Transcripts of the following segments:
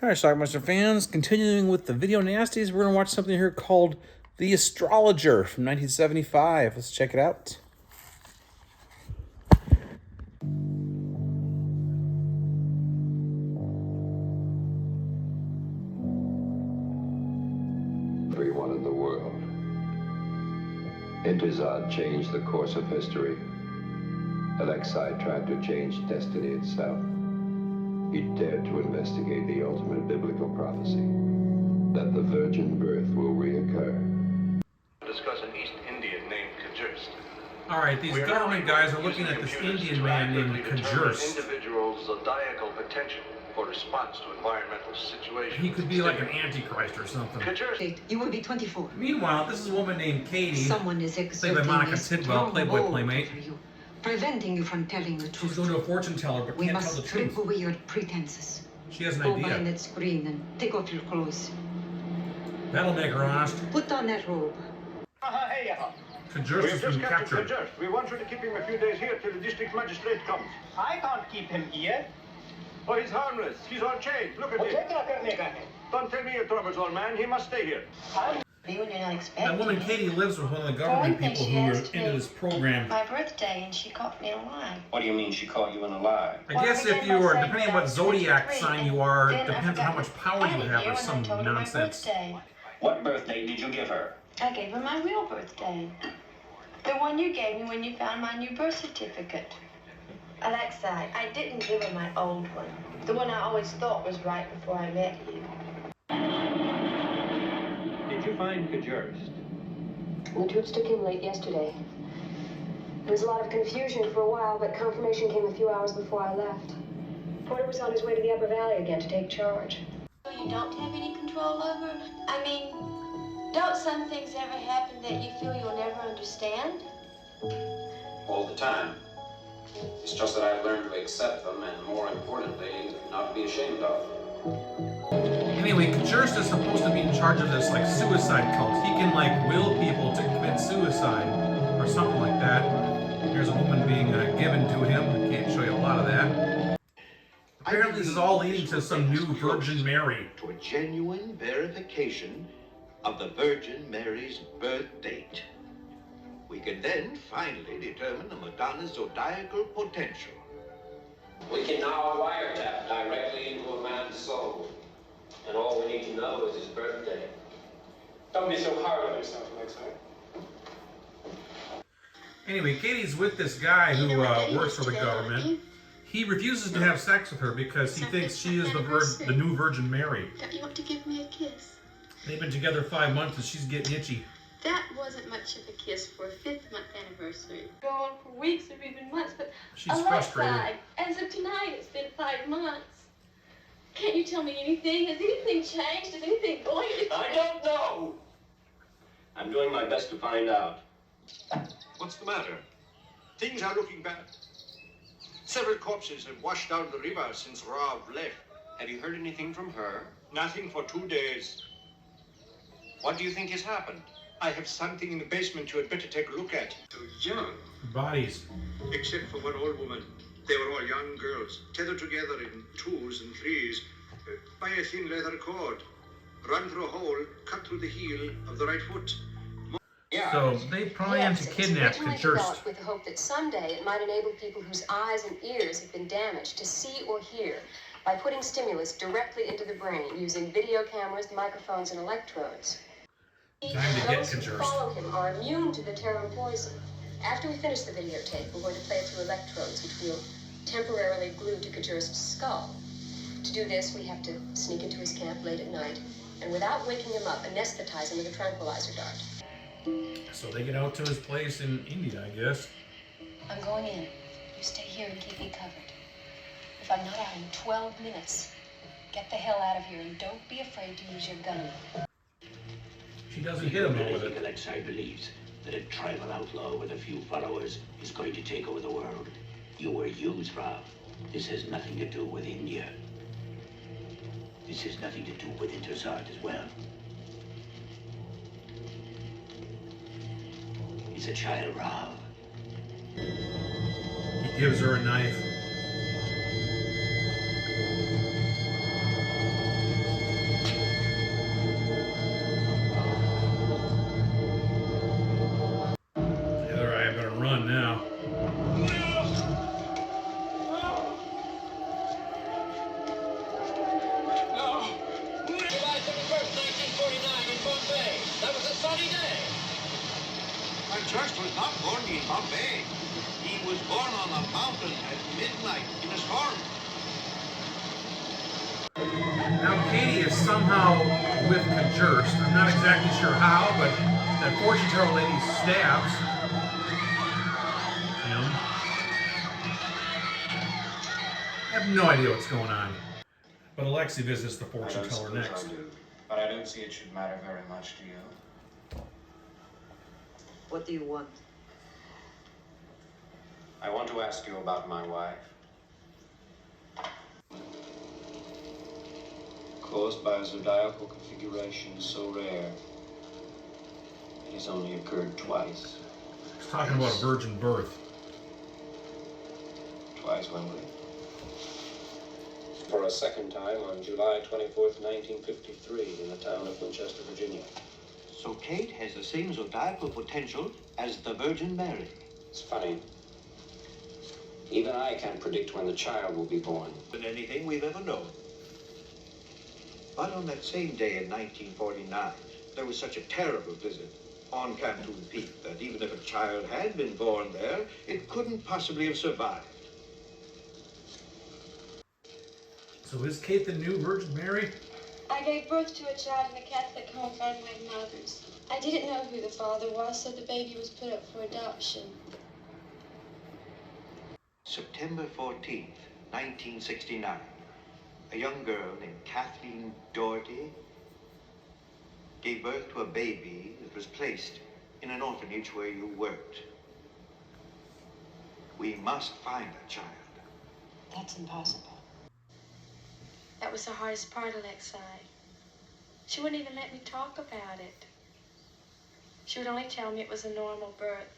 Alright, Schlockmeister fans, continuing with the video nasties, we're going to watch something here called The Astrologer from 1975. Let's check it out. Everyone in the world. Intezat changed the course of history. Alexei tried to change destiny itself. He dared to investigate the ultimate biblical prophecy, that the virgin birth will reoccur. Discuss an East Indian named Kajurst. Alright, these government guys are looking at this Indian man named Kajurst. Individual's zodiacal potential for response to environmental situations. He could be like an antichrist or something. Kajurst. You will be 24. Meanwhile, this is a woman named Katie, Someone is played by exerting Monica a Tidwell, strong Playboy hold playmate. over you, preventing you from telling the She's truth. going to a fortune teller, but We can't tell must the strip truth. away your pretenses. She has an Go behind idea. that screen and take off your clothes. That'll make her honest. Put on that robe. Kajurst has been captured. Kajurst. We want you to keep him a few days here till the district magistrate comes. I can't keep him here. Oh, he's harmless. He's on chain. Look at him. Don't tell me your troubles, old man. He must stay here. When you're not expecting That woman it. Katie lives with one of the government people who are into this program. My birthday, and she caught me in a lie. What do you mean she caught you in a lie? I guess if you are, depending on what zodiac sign you are, it depends on how much power you have or some nonsense. What birthday did you give her? I gave her my real birthday. The one you gave me when you found my new birth certificate. Alexei, I didn't give her my old one. The one I always thought was right before I met you. Did you find Kajurst? The troops took him late yesterday. There was a lot of confusion for a while, but confirmation came a few hours before I left. Porter was on his way to the Upper Valley again to take charge. You don't have any control over? I mean, don't some things ever happen that you feel you'll never understand? All the time. It's just that I've learned to accept them, and more importantly, not to be ashamed of them. Anyway, Kajurst is supposed to be in charge of this like suicide cult. He can like will people to commit suicide or something like that. Here's a woman being given to him. I can't show you a lot of that. Apparently this is all leading to some new Virgin Mary. To a genuine verification of the Virgin Mary's birth date. We can then finally determine the Madonna's zodiacal potential. We can now wiretap directly into a man's soul. And all we need to know is his birthday. Don't be so hard on yourself, Alexei. Anyway, Katie's with this guy who works for the government. He refuses to have sex with her because he thinks she is the new Virgin Mary. Don't you want to give me a kiss? They've been together 5 months and she's getting itchy. That wasn't much of a kiss for a 5th-month anniversary. Go on for weeks or even months, but She's frustrated. as of tonight, it's been 5 months. Can't you tell me anything? Has anything changed? Is anything going to change? I don't know. I'm doing my best to find out. What's the matter? Things are looking bad. Several corpses have washed down the river since Rav left. Have you heard anything from her? Nothing for 2 days. What do you think has happened? I have something in the basement you had better take a look at. So young. Bodies. Except for one old woman. They were all young girls, tethered together in 2s and 3s by a thin leather cord. Run through a hole, cut through the heel of the right foot. So they plan to kidnap originally Kajurst. developed with the hope that someday it might enable people whose eyes and ears have been damaged to see or hear by putting stimulus directly into the brain using video cameras, microphones, and electrodes. Time to get Those who Kajurst. follow him are immune to the terror poison. After we finish the videotape, we're going to play it through electrodes, which we'll temporarily glue to Kajurst's skull. To do this, we have to sneak into his camp late at night, and without waking him up, anesthetize him with a tranquilizer dart. So they get out to his place in India, I guess. I'm going in. You stay here and keep me covered. If I'm not out in 12 minutes, get the hell out of here and don't be afraid to use your gun. She doesn't hit him though with it. Alexei believes that a tribal outlaw with a few followers is going to take over the world. You were used, Rav. This has nothing to do with India. This has nothing to do with Intezat as well. He's a child, Rav. He gives her a knife. now. July 31st, 1949 in Bombay. That was a sunny day. My Church was not born in Bombay. He was born on a mountain at midnight in a storm. Now Katie is somehow with Kajurst. I'm not exactly sure how, but that fortune teller lady stabs him. I have no idea what's going on. But Alexei visits the fortune teller next. I do, but I don't see it should matter very much to you. What do you want? I want to ask you about my wife. Caused by a zodiacal configuration so rare, it has only occurred twice. He's talking about a virgin birth. Twice, Wembley. For a second time on July 24th, 1953, in the town of Winchester, Virginia. So Kate has the same zodiacal potential as the Virgin Mary. It's funny. Even I can't predict when the child will be born. Than anything we've ever known. But on that same day in 1949, there was such a terrible blizzard on Canton Peak that even if a child had been born there, it couldn't possibly have survived. So is Kate the new Virgin Mary? I gave birth to a child in a Catholic home run by mothers. I didn't know who the father was, so the baby was put up for adoption. September 14th, 1969. A young girl named Kathleen Doherty gave birth to a baby that was placed in an orphanage where you worked. We must find that child. That's impossible. That was the hardest part, Alexei. She wouldn't even let me talk about it. She would only tell me it was a normal birth.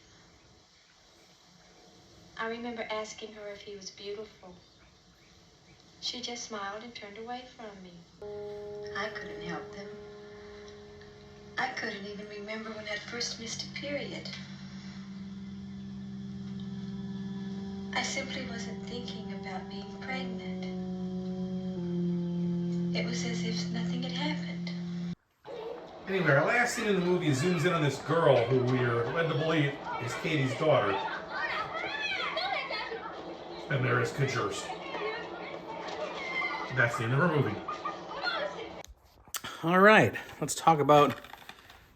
I remember asking her if he was beautiful. She just smiled and turned away from me. I couldn't help them. I couldn't even remember when I'd first missed a period. I simply wasn't thinking about being pregnant. It was as if nothing had happened. Anyway, our last scene in the movie zooms in on this girl who we are led to believe is Katie's daughter. And there is Kajurst. That's the end of our movie. All right, let's talk about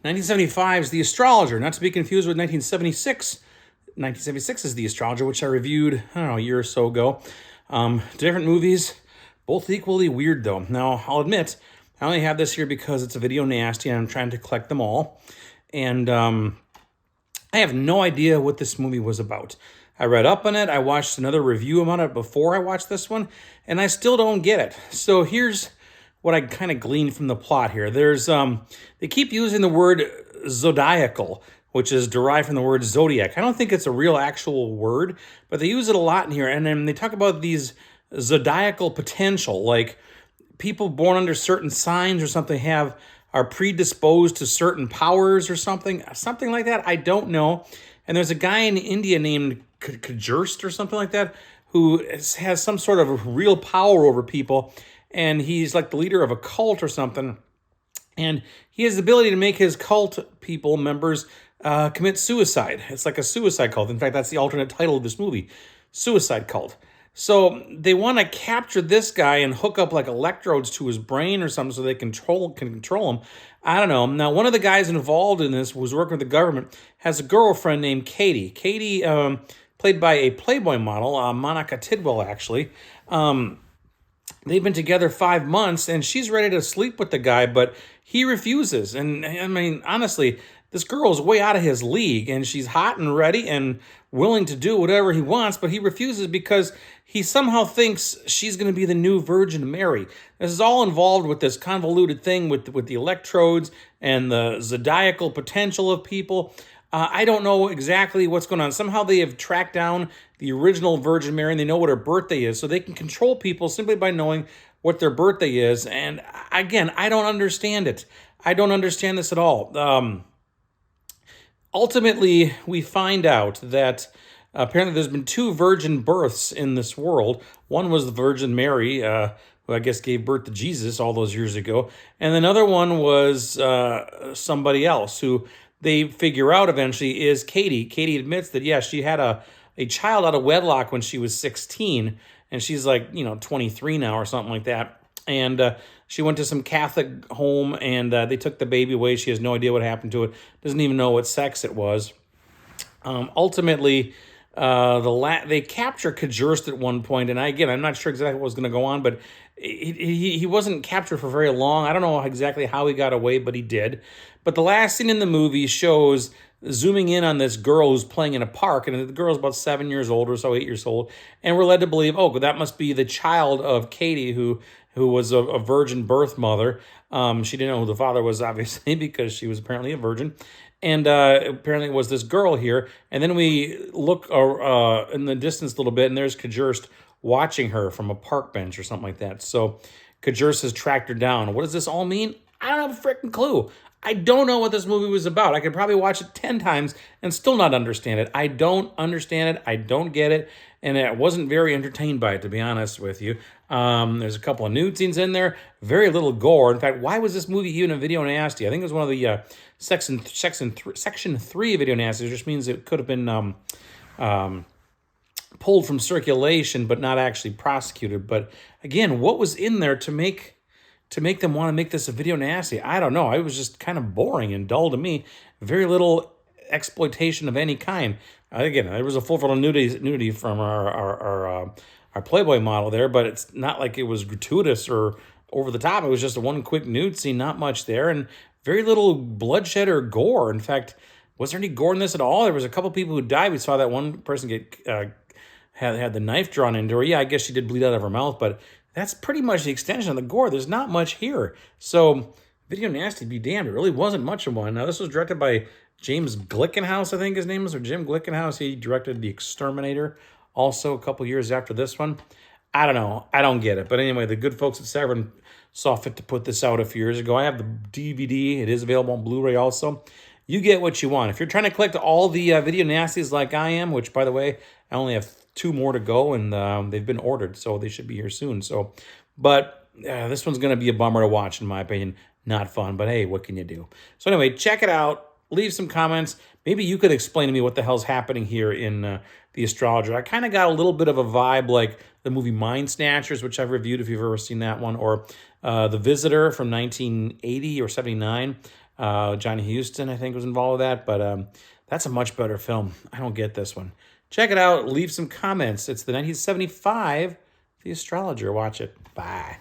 1975's The Astrologer, not to be confused with 1976. 1976 is The Astrologer, which I reviewed, I don't know, a year or so ago. Different movies, both equally weird though. Now, I'll admit, I only have this here because it's a video nasty and I'm trying to collect them all. And I have no idea what this movie was about. I read up on it, I watched another review on it before I watched this one, and I still don't get it. So here's what I kind of gleaned from the plot here. There's, they keep using the word zodiacal, which is derived from the word zodiac. I don't think it's a real actual word, but they use it a lot in here. And then they talk about these zodiacal potential, like people born under certain signs or something are predisposed to certain powers or something like that. I don't know. And there's a guy in India named Kajurst or something like that who has some sort of real power over people. And he's like the leader of a cult or something. And he has the ability to make his cult people, members, commit suicide. It's like a suicide cult. In fact, that's the alternate title of this movie, Suicide Cult. So they want to capture this guy and hook up like electrodes to his brain or something so they can control him. I don't know. Now, one of the guys involved in this was working with the government, has a girlfriend named Katie. Katie, played by a Playboy model, Monica Tidwell, actually. They've been together 5 months, and she's ready to sleep with the guy, but he refuses. And, I mean, honestly, this girl is way out of his league, and she's hot and ready and willing to do whatever he wants, but he refuses because he somehow thinks she's going to be the new Virgin Mary. This is all involved with this convoluted thing with the electrodes and the zodiacal potential of people. I don't know exactly what's going on. Somehow they have tracked down the original Virgin Mary, and they know what her birthday is, so they can control people simply by knowing what their birthday is. And again, I don't understand it. I don't understand this at all. Ultimately, we find out that apparently there's been 2 virgin births in this world. One was the Virgin Mary, who I guess gave birth to Jesus all those years ago. And another one was somebody else who they figure out eventually is Katie. Katie admits that, yeah, she had a child out of wedlock when she was 16, and she's like, 23 now or something like that. And she went to some Catholic home, and they took the baby away. She has no idea what happened to it. Doesn't even know what sex it was. Ultimately, they capture Kajurst at one point, and I'm not sure exactly what was going to go on, but he wasn't captured for very long. I don't know exactly how he got away, but he did. But the last scene in the movie shows zooming in on this girl who's playing in a park, and the girl's about 7 years old or so, 8 years old, and we're led to believe, oh, that must be the child of Katie, who was a virgin birth mother. She didn't know who the father was, obviously, because she was apparently a virgin. And apparently it was this girl here. And then we look in the distance a little bit, and there's Kajurst watching her from a park bench or something like that. So Kajurst has tracked her down. What does this all mean? I don't have a freaking clue. I don't know what this movie was about. I could probably watch it 10 times and still not understand it. I don't understand it. I don't get it. And I wasn't very entertained by it, to be honest with you. There's a couple of nude scenes in there. Very little gore. In fact, why was this movie even a video nasty? I think it was one of the Section 3 video nasties, which means it could have been pulled from circulation but not actually prosecuted. But again, what was in there to make them want to make this a video nasty? I don't know. It was just kind of boring and dull to me. Very little exploitation of any kind. Again, there was a full frontal nudity from our Playboy model there, but it's not like it was gratuitous or over the top. It was just a one quick nude scene, not much there, and very little bloodshed or gore. In fact, was there any gore in this at all? There was a couple people who died. We saw that one person get had the knife drawn into her. Yeah, I guess she did bleed out of her mouth, but that's pretty much the extension of the gore. There's not much here. So, video nasty be damned. It really wasn't much of one. Now, this was directed by James Glickenhaus, I think his name is, or Jim Glickenhaus. He directed The Exterminator also a couple years after this one. I don't know. I don't get it. But anyway, the good folks at Severn saw fit to put this out a few years ago. I have the DVD. It is available on Blu-ray also. You get what you want. If you're trying to collect all the video nasties like I am, which, by the way, I only have 2 more to go, and they've been ordered, so they should be here soon. But this one's going to be a bummer to watch, in my opinion. Not fun, but hey, what can you do? So anyway, check it out. Leave some comments. Maybe you could explain to me what the hell's happening here in The Astrologer. I kind of got a little bit of a vibe like the movie Mind Snatchers, which I've reviewed if you've ever seen that one, or The Visitor from 1980 or 79. Johnny Houston, I think, was involved with that, but that's a much better film. I don't get this one. Check it out. Leave some comments. It's the 1975 The Astrologer. Watch it. Bye.